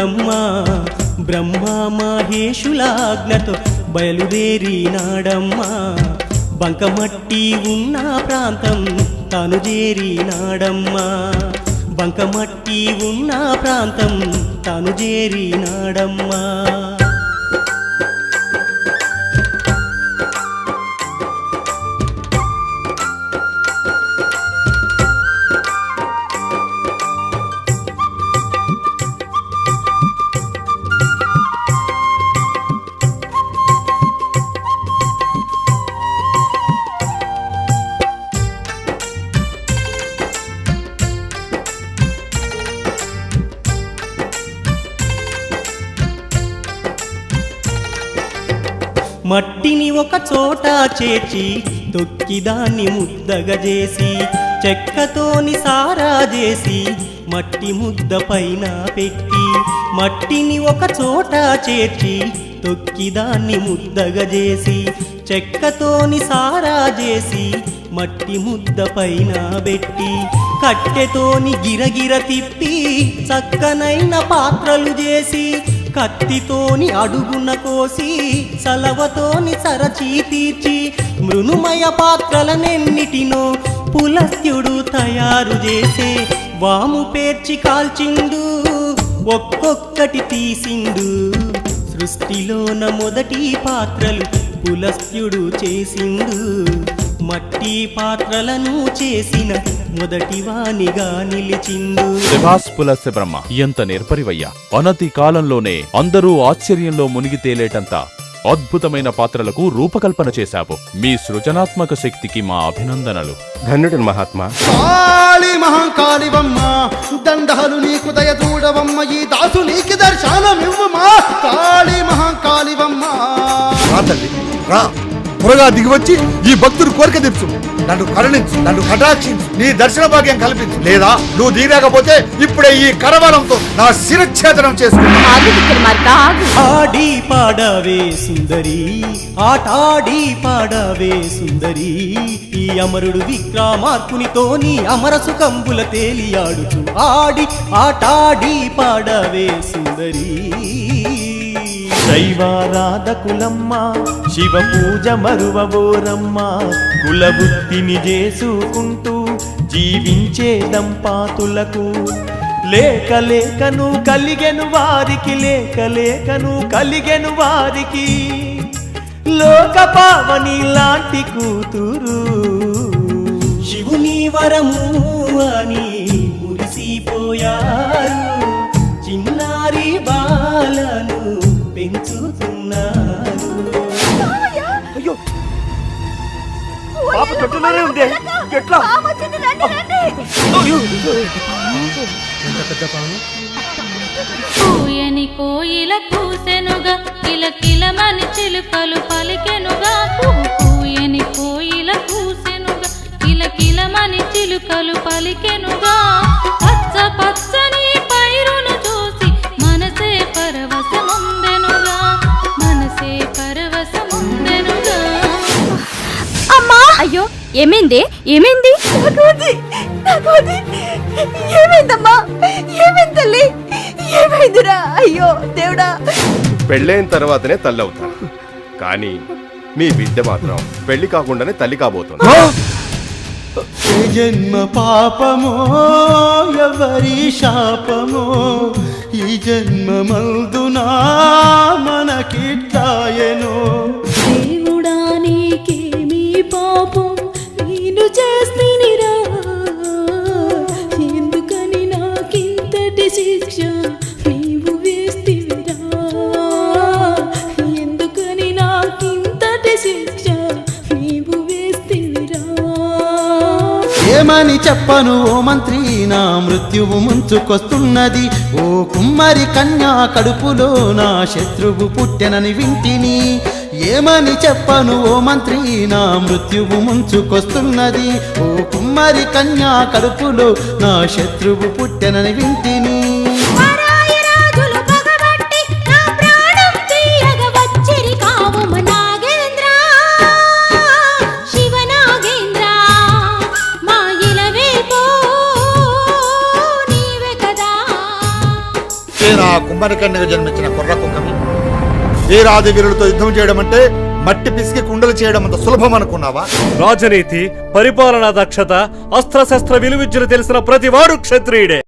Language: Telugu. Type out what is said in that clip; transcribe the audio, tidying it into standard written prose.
చూడమ్మా బ్రహ్మ మహేశులాజ్ఞతో బయలుదేరినాడమ్మా బంకమట్టి ఉన్న ప్రాంతం తాను చేరినాడమ్మా బంకమట్టి ఉన్న ప్రాంతం తాను చేరినాడమ్మా మట్టిని ఒక చోట చేర్చి తొక్కిదాన్ని ముద్దగా చేసి చెక్కతోని సారా చేసి మట్టి ముద్ద పైన పెట్టి మట్టిని ఒక చోట చేర్చి తొక్కిదాన్ని ముద్దగా చేసి చెక్కతోని సారా చేసి మట్టి ముద్ద పైన పెట్టి కట్టెతోని గిరగిర తిప్పి చక్కనైన పాత్రలు చేసి కత్తితోని అడుగున కోసి సలవతోని సరచి తీర్చి మృణుమయ పాత్రలనెన్నిటినో పులస్త్యుడు తయారు చేసే వాము పేర్చి కాల్చిండు ఒక్కొక్కటి తీసిండు సృష్టిలోన మొదటి పాత్రలు పులస్త్యుడు చేసిండు మట్టి పాత్రలను చేసిన మొదటివానిగా నిలిచిండు. శభాస్ పులస్త్య బ్రహ్మ, ఎంత నేర్పరివయ్యా! అనతి కాలంలోనే అందరూ ఆశ్చర్యంలో మునిగి తేలేటంత అద్భుతమైన పాత్రలకు రూపకల్పన చేశావు. మీ సృజనాత్మక శక్తికి మా అభినందనలు. ధన్యుడు మహాత్మా. కాళీ మహాకాళివమ్మ, దండాలు నీకు దయ చూడవమ్మ, ఈ దాసు నీకు దర్శనమివ్వమా. కాళీ మహాకాళివమ్మ, రా తల్లి రా, త్వరగా దిగివచ్చి ఈ భక్తుడు కోరిక తీర్చు. నన్ను కరుణించు, నన్ను కటాక్షించు, నీ దర్శన భాగ్యం కల్పించు. లేదా నువ్వు దిగకపోతే ఇప్పుడే ఈ కరవాలంతో నా శిరఛేదనం చేసుకుంటా. ఆడి పాడవే సుందరి, ఆటాడి పాడవే సుందరి, ఈ అమరుడు విక్రమార్కునితోని అమర సుఖంబుల తేలియాడుచు ఆడి ఆటాడి పాడవే సుందరి. దైవారాధకులమ్మ, శివ పూజ మరువబోరమ్మ, కులవృత్తిని చేసుకుంటూ జీవించే దంపాతులకు లేక లేకను కలిగెను వారికి, లేక లేకను కలిగెను వారికి లోక పావని లాంటి కూతురు. శివుని వరము అని మురిసిపోయారు, చిన్నారి బాలను పెంచుతున్నారు. అయ్యో పాప తొట్టులోనే ఉంది, ఎట్లా? పూయని కోయిల కూసెనుగా, కిలకిలమని చిలుకలు పలికెనుగా. పూయని కోయిల కూసెనుగా, కిలకిలమని చిలుకలు పలికెనుగా. పచ్చ పచ్చని పైరును చూసి మనసే పరవశముందెనుగా, మనసే పరవశముందెనుగా. అమ్మా! అయ్యో ఏమైంది? ఏమైంది? ఏమైందమ్మా? ఏమైంది తల్లి? ఏమైందిరా? అయ్యో దేవుడా! పెళ్ళైన తర్వాతనే తల్లి అవుతా, కానీ మీ బిడ్డ మాత్రం పెళ్లి కాకుండానే తల్లి కాబోతుంది. ఏ జన్మ పాపమో ఎవరి శాపమో, ఈ జన్మ మల్దునా మనకిట్టాయనో. దేవుడా నీకేమీ పాపం నేను చేస్తినిరా, ఎందుకని నాకింతటి శిక్ష నీవు వేస్తివిరా, ఎందుకని నాకింతటి శిక్ష నీవు వేస్తివిరా. ఏమని చెప్పను ఓ మంత్రి, నా మృత్యువు ముంచుకొస్తున్నది. ఓ కుమ్మరి కన్యా కడుపులో నా శత్రువు పుట్టెనని వింటిని. ఏమని చెప్పను ఓ మంత్రి, నా మృత్యువు ముంచుకొస్తున్నది. ఓ కుమ్మరి కన్యా కడుపులో నా శత్రువు పుట్టెనని వింటిని. నా కుమ్మరి కన్యకు జన్మించిన కుర్ర కుక్కవి. వీరాది వీరులతో యుద్ధం చేయడం అంటే మట్టి పిసికి కుండలు చేయడం అంత సులభం అనుకున్నావా? రాజనీతి, పరిపాలనా దక్షత, అస్త్రశస్త్ర విలువిద్యలు తెలిసిన ప్రతివాడు క్షత్రియుడే.